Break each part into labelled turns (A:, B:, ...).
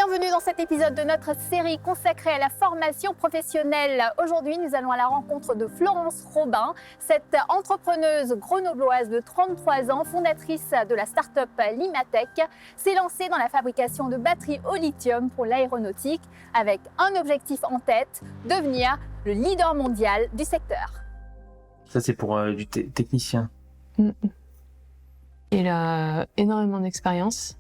A: Bienvenue dans cet épisode de notre série consacrée à la formation professionnelle. Aujourd'hui, nous allons à la rencontre de Florence Robin, cette entrepreneuse grenobloise de 33 ans, fondatrice de la start-up Limatech, s'est lancée dans la fabrication de batteries au lithium pour l'aéronautique avec un objectif en tête, devenir le leader mondial du secteur.
B: Ça, c'est pour du technicien.
C: Il a énormément d'expérience.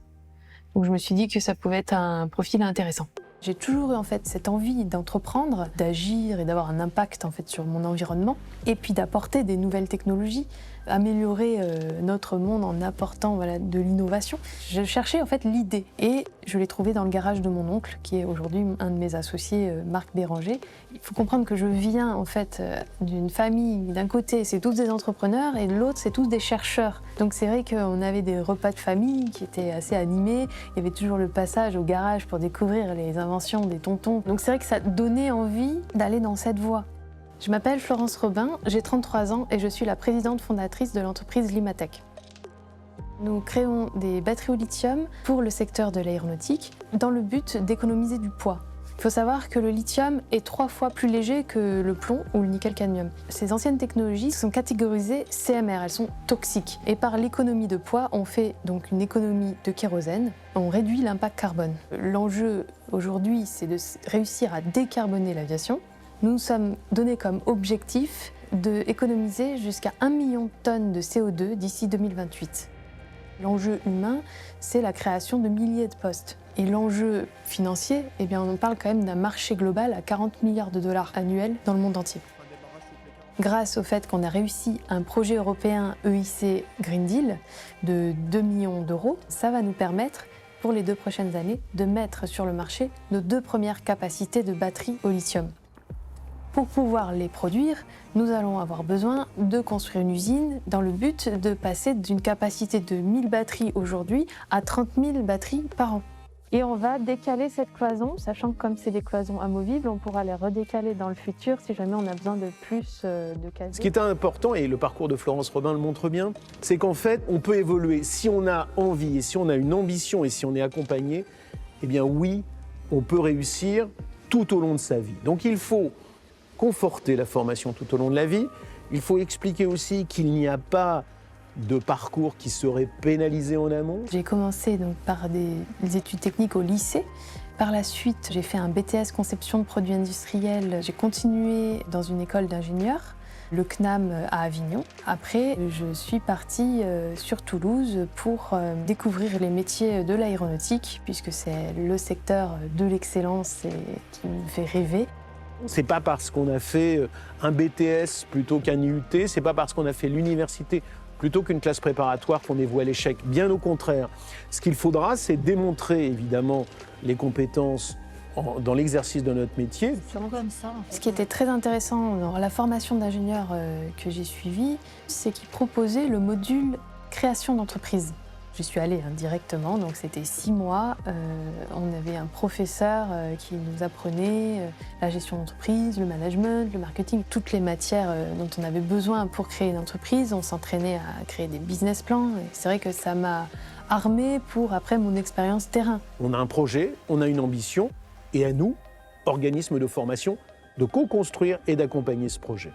C: Donc je me suis dit que ça pouvait être un profil intéressant. J'ai toujours eu en fait cette envie d'entreprendre, d'agir et d'avoir un impact en fait sur mon environnement, et puis d'apporter des nouvelles technologies, améliorer notre monde en apportant de l'innovation. Je cherchais en fait l'idée et je l'ai trouvée dans le garage de mon oncle, qui est aujourd'hui un de mes associés, Marc Béranger. Il faut comprendre que je viens en fait d'une famille, d'un côté c'est tous des entrepreneurs et de l'autre c'est tous des chercheurs. Donc c'est vrai qu'on avait des repas de famille qui étaient assez animés, il y avait toujours le passage au garage pour découvrir les inventions des tontons. Donc c'est vrai que ça donnait envie d'aller dans cette voie. Je m'appelle Florence Robin, j'ai 33 ans et je suis la présidente fondatrice de l'entreprise Limatech. Nous créons des batteries au lithium pour le secteur de l'aéronautique dans le but d'économiser du poids. Il faut savoir que le lithium est 3 fois plus léger que le plomb ou le nickel-cadmium. Ces anciennes technologies sont catégorisées CMR, elles sont toxiques. Et par l'économie de poids, on fait donc une économie de kérosène, on réduit l'impact carbone. L'enjeu aujourd'hui, c'est de réussir à décarboner l'aviation. Nous nous sommes donnés comme objectif d'économiser jusqu'à 1 million de tonnes de CO2 d'ici 2028. L'enjeu humain, c'est la création de milliers de postes. Et l'enjeu financier, on parle quand même d'un marché global à 40 milliards de dollars annuels dans le monde entier. Grâce au fait qu'on a réussi un projet européen EIC Green Deal de 2 millions d'euros, ça va nous permettre, pour les 2 prochaines années, de mettre sur le marché nos 2 premières capacités de batteries au lithium. Pour pouvoir les produire, nous allons avoir besoin de construire une usine dans le but de passer d'une capacité de 1000 batteries aujourd'hui à 30 000 batteries par an. Et on va décaler cette cloison, sachant que comme c'est des cloisons amovibles, on pourra les redécaler dans le futur si jamais on a besoin de plus de casiers.
D: Ce qui est important, et le parcours de Florence Robin le montre bien, c'est qu'en fait, on peut évoluer. Si on a envie, et si on a une ambition, et si on est accompagné, eh bien oui, on peut réussir tout au long de sa vie. Donc il faut conforter la formation tout au long de la vie. Il faut expliquer aussi qu'il n'y a pas de parcours qui serait pénalisé en amont.
C: J'ai commencé donc par des études techniques au lycée. Par la suite, j'ai fait un BTS conception de produits industriels. J'ai continué dans une école d'ingénieurs, le CNAM à Avignon. Après, je suis partie sur Toulouse pour découvrir les métiers de l'aéronautique, puisque c'est le secteur de l'excellence et qui me fait rêver.
D: C'est pas parce qu'on a fait un BTS plutôt qu'un IUT, c'est pas parce qu'on a fait l'université plutôt qu'une classe préparatoire qu'on est voué à l'échec. Bien au contraire. Ce qu'il faudra, c'est démontrer évidemment les compétences dans l'exercice de notre métier.
A: C'est vraiment comme ça, en fait.
C: Ce qui était très intéressant dans la formation d'ingénieur que j'ai suivie, c'est qu'ils proposaient le module création d'entreprise. Je suis allée directement, donc c'était 6 mois. On avait un professeur qui nous apprenait la gestion d'entreprise, le management, le marketing, toutes les matières dont on avait besoin pour créer une entreprise. On s'entraînait à créer des business plans. Et c'est vrai que ça m'a armée pour après mon expérience terrain.
D: On a un projet, on a une ambition, et à nous, organismes de formation, de co-construire et d'accompagner ce projet.